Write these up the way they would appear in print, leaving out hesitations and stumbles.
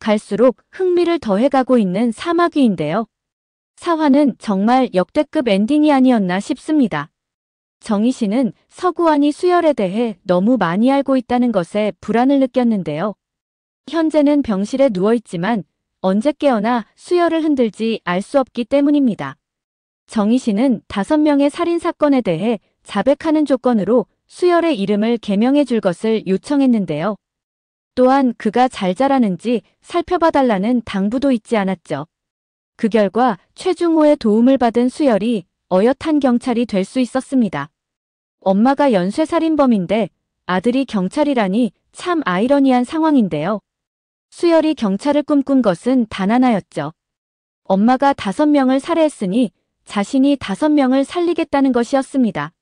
갈수록 흥미를 더해가고 있는 사마귀인데요. 4화는 정말 역대급 엔딩이 아니었나 싶습니다. 정희 씨는 서구환이 수열에 대해 너무 많이 알고 있다는 것에 불안을 느꼈는데요. 현재는 병실에 누워있지만 언제 깨어나 수열을 흔들지 알 수 없기 때문입니다. 정희 씨는 5명의 살인사건에 대해 자백하는 조건으로 수열의 이름을 개명해 줄 것을 요청했는데요. 또한 그가 잘 자라는지 살펴봐달라는 당부도 잊지 않았죠. 그 결과 최중호의 도움을 받은 수열이 어엿한 경찰이 될 수 있었습니다. 엄마가 연쇄살인범인데 아들이 경찰이라니 참 아이러니한 상황인데요. 수열이 경찰을 꿈꾼 것은 단 하나였죠. 엄마가 5명을 살해했으니 자신이 5명을 살리겠다는 것이었습니다.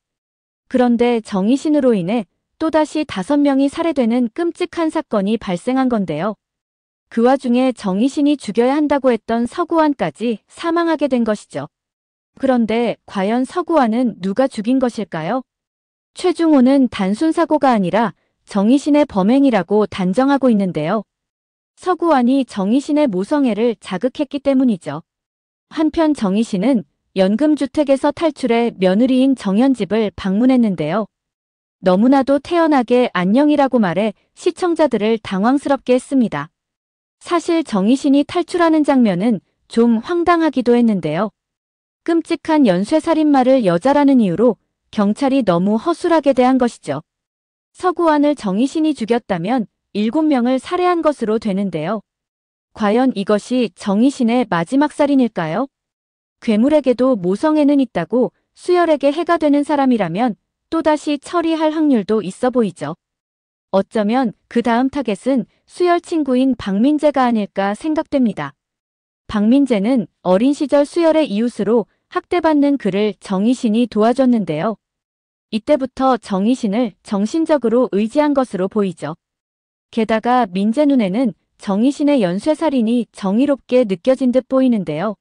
그런데 정의신으로 인해 또다시 5명이 살해되는 끔찍한 사건이 발생한 건데요. 그 와중에 정의신이 죽여야 한다고 했던 서구환까지 사망하게 된 것이죠. 그런데 과연 서구환은 누가 죽인 것일까요? 최중호는 단순 사고가 아니라 정의신의 범행이라고 단정하고 있는데요. 서구환이 정의신의 모성애를 자극했기 때문이죠. 한편 정의신은 연금주택에서 탈출해 며느리인 정현집을 방문했는데요. 너무나도 태연하게 안녕이라고 말해 시청자들을 당황스럽게 했습니다. 사실 정희신이 탈출하는 장면은 좀 황당하기도 했는데요. 끔찍한 연쇄살인마를 여자라는 이유로 경찰이 너무 허술하게 대한 것이죠. 서구환을 정희신이 죽였다면 7명을 살해한 것으로 되는데요. 과연 이것이 정희신의 마지막 살인일까요? 괴물에게도 모성애는 있다고 수열에게 해가 되는 사람이라면 또다시 처리할 확률도 있어 보이죠. 어쩌면 그 다음 타겟은 수열 친구인 박민재가 아닐까 생각됩니다. 박민재는 어린 시절 수열의 이웃으로 학대받는 그를 정희신이 도와줬는데요. 이때부터 정희신을 정신적으로 의지한 것으로 보이죠. 게다가 민재 눈에는 정희신의 연쇄살인이 정의롭게 느껴진 듯 보이는데요.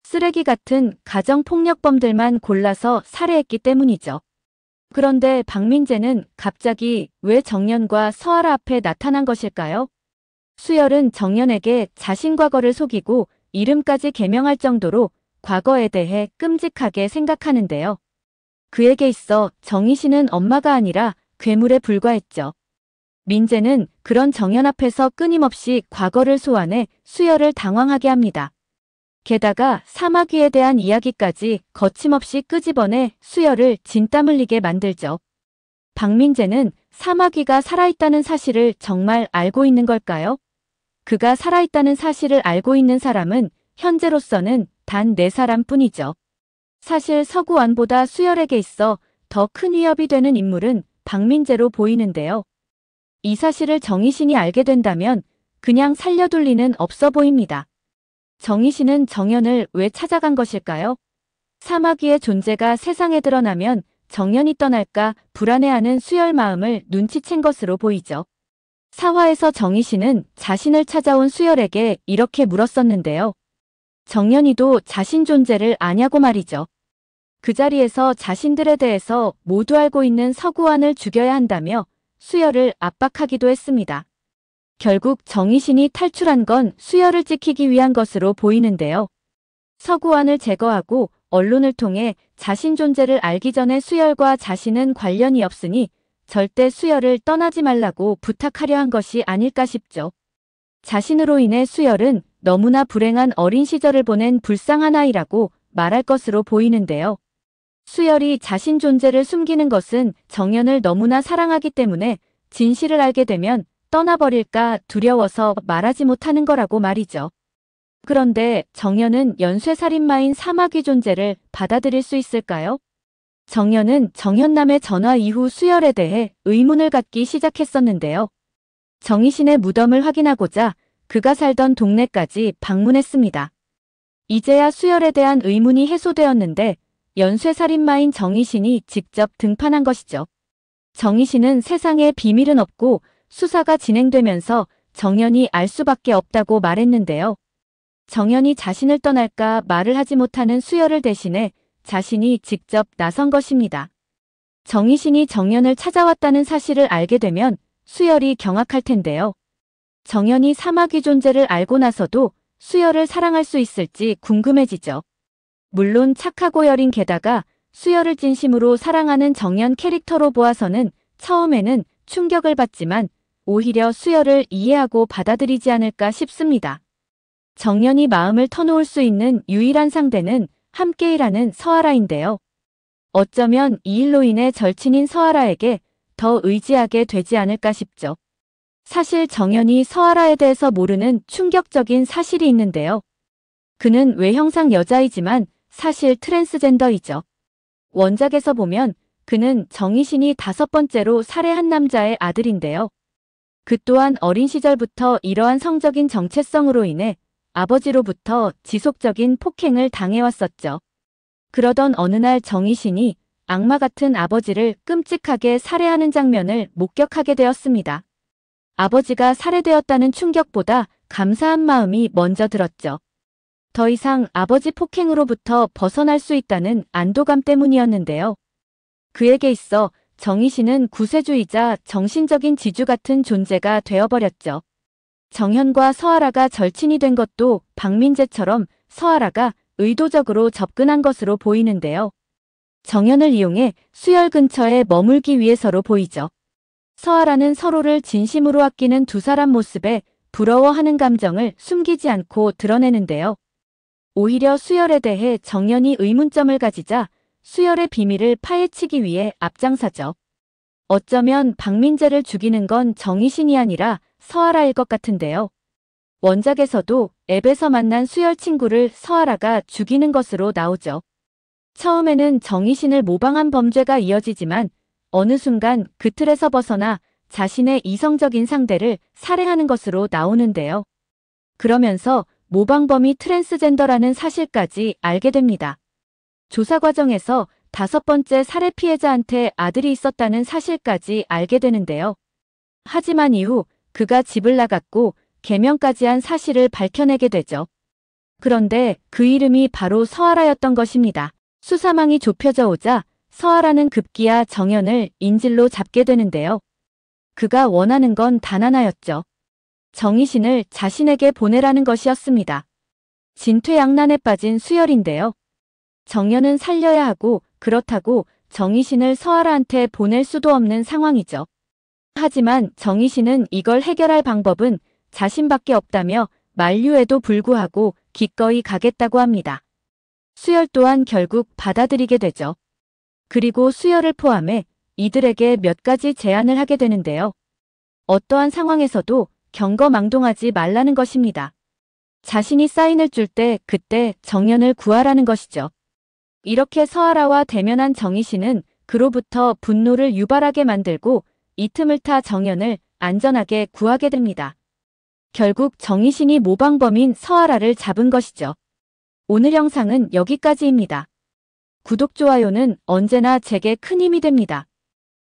쓰레기 같은 가정폭력범들만 골라서 살해했기 때문이죠. 그런데 박민재는 갑자기 왜 정연과 서아라 앞에 나타난 것일까요? 수열은 정연에게 자신 과거를 속이고 이름까지 개명할 정도로 과거에 대해 끔찍하게 생각하는데요. 그에게 있어 정희신은 엄마가 아니라 괴물에 불과했죠. 민재는 그런 정연 앞에서 끊임없이 과거를 소환해 수열을 당황하게 합니다. 게다가 사마귀에 대한 이야기까지 거침없이 끄집어내 수열을 진땀 흘리게 만들죠. 박민재는 사마귀가 살아있다는 사실을 정말 알고 있는 걸까요? 그가 살아있다는 사실을 알고 있는 사람은 현재로서는 단 4사람 뿐이죠. 사실 서구환보다 수열에게 있어 더 큰 위협이 되는 인물은 박민재로 보이는데요. 이 사실을 정희신이 알게 된다면 그냥 살려둘 리는 없어 보입니다. 정희신은 정연을 왜 찾아간 것일까요? 사마귀의 존재가 세상에 드러나면 정연이 떠날까 불안해하는 수열 마음을 눈치챈 것으로 보이죠. 4화에서 정희신은 자신을 찾아온 수열에게 이렇게 물었었는데요. 정연이도 자신 존재를 아냐고 말이죠. 그 자리에서 자신들에 대해서 모두 알고 있는 서구환을 죽여야 한다며 수열을 압박하기도 했습니다. 결국 정희신이 탈출한 건 수열을 지키기 위한 것으로 보이는데요. 서구환을 제거하고 언론을 통해 자신 존재를 알기 전에 수열과 자신은 관련이 없으니 절대 수열을 떠나지 말라고 부탁하려 한 것이 아닐까 싶죠. 자신으로 인해 수열은 너무나 불행한 어린 시절을 보낸 불쌍한 아이라고 말할 것으로 보이는데요. 수열이 자신 존재를 숨기는 것은 정연을 너무나 사랑하기 때문에 진실을 알게 되면 떠나버릴까 두려워서 말하지 못하는 거라고 말이죠. 그런데 정연은 연쇄살인마인 사마귀 존재를 받아들일 수 있을까요? 정연은 정현남의 전화 이후 수열에 대해 의문을 갖기 시작했었는데요. 정희신의 무덤을 확인하고자 그가 살던 동네까지 방문했습니다. 이제야 수열에 대한 의문이 해소되었는데 연쇄살인마인 정희신이 직접 등판한 것이죠. 정희신은 세상에 비밀은 없고 수사가 진행되면서 정연이 알 수밖에 없다고 말했는데요. 정연이 자신을 떠날까 말을 하지 못하는 수열을 대신해 자신이 직접 나선 것입니다. 정희신이 정연을 찾아왔다는 사실을 알게 되면 수열이 경악할 텐데요. 정연이 사마귀 존재를 알고 나서도 수열을 사랑할 수 있을지 궁금해지죠. 물론 착하고 여린 게다가 수열을 진심으로 사랑하는 정연 캐릭터로 보아서는 처음에는 충격을 받지만 오히려 수열을 이해하고 받아들이지 않을까 싶습니다. 정연이 마음을 터놓을 수 있는 유일한 상대는 함께 일하는 서아라인데요. 어쩌면 이 일로 인해 절친인 서아라에게 더 의지하게 되지 않을까 싶죠. 사실 정연이 서아라에 대해서 모르는 충격적인 사실이 있는데요. 그는 외형상 여자이지만 사실 트랜스젠더이죠. 원작에서 보면 그는 정희신이 5번째로 살해한 남자의 아들인데요. 그 또한 어린 시절부터 이러한 성적인 정체성으로 인해 아버지로부터 지속적인 폭행을 당해왔었죠. 그러던 어느 날 정희신이 악마 같은 아버지를 끔찍하게 살해하는 장면을 목격하게 되었습니다. 아버지가 살해되었다는 충격보다 감사한 마음이 먼저 들었죠. 더 이상 아버지 폭행으로부터 벗어날 수 있다는 안도감 때문이었는데요. 그에게 있어 정희신은 구세주이자 정신적인 지주 같은 존재가 되어버렸죠. 정현과 서아라가 절친이 된 것도 박민재처럼 서아라가 의도적으로 접근한 것으로 보이는데요. 정현을 이용해 수열 근처에 머물기 위해서로 보이죠. 서아라는 서로를 진심으로 아끼는 두 사람 모습에 부러워하는 감정을 숨기지 않고 드러내는데요. 오히려 수열에 대해 정연이 의문점을 가지자 수열의 비밀을 파헤치기 위해 앞장서죠. 어쩌면 박민재를 죽이는 건 정희신이 아니라 서아라일 것 같은데요. 원작에서도 앱에서 만난 수열 친구를 서아라가 죽이는 것으로 나오죠. 처음에는 정희신을 모방한 범죄가 이어지지만 어느 순간 그 틀에서 벗어나 자신의 이성적인 상대를 살해하는 것으로 나오는데요. 그러면서 모방범이 트랜스젠더라는 사실까지 알게 됩니다. 조사 과정에서 5번째 살해 피해자한테 아들이 있었다는 사실까지 알게 되는데요. 하지만 이후 그가 집을 나갔고 개명까지 한 사실을 밝혀내게 되죠. 그런데 그 이름이 바로 서아라였던 것입니다. 수사망이 좁혀져 오자 서아라는 급기야 정연을 인질로 잡게 되는데요. 그가 원하는 건 단 하나였죠. 정희신을 자신에게 보내라는 것이었습니다. 진퇴양난에 빠진 수열인데요. 정연은 살려야 하고 그렇다고 정희신을 서아라한테 보낼 수도 없는 상황이죠. 하지만 정희신은 이걸 해결할 방법은 자신밖에 없다며 만류에도 불구하고 기꺼이 가겠다고 합니다. 수열 또한 결국 받아들이게 되죠. 그리고 수열을 포함해 이들에게 몇 가지 제안을 하게 되는데요. 어떠한 상황에서도 경거망동하지 말라는 것입니다. 자신이 사인을 줄 때 그때 정연을 구하라는 것이죠. 이렇게 서아라와 대면한 정희신은 그로부터 분노를 유발하게 만들고 이 틈을 타 정연을 안전하게 구하게 됩니다. 결국 정희신이 모방범인 서아라를 잡은 것이죠. 오늘 영상은 여기까지입니다. 구독, 좋아요는 언제나 제게 큰 힘이 됩니다.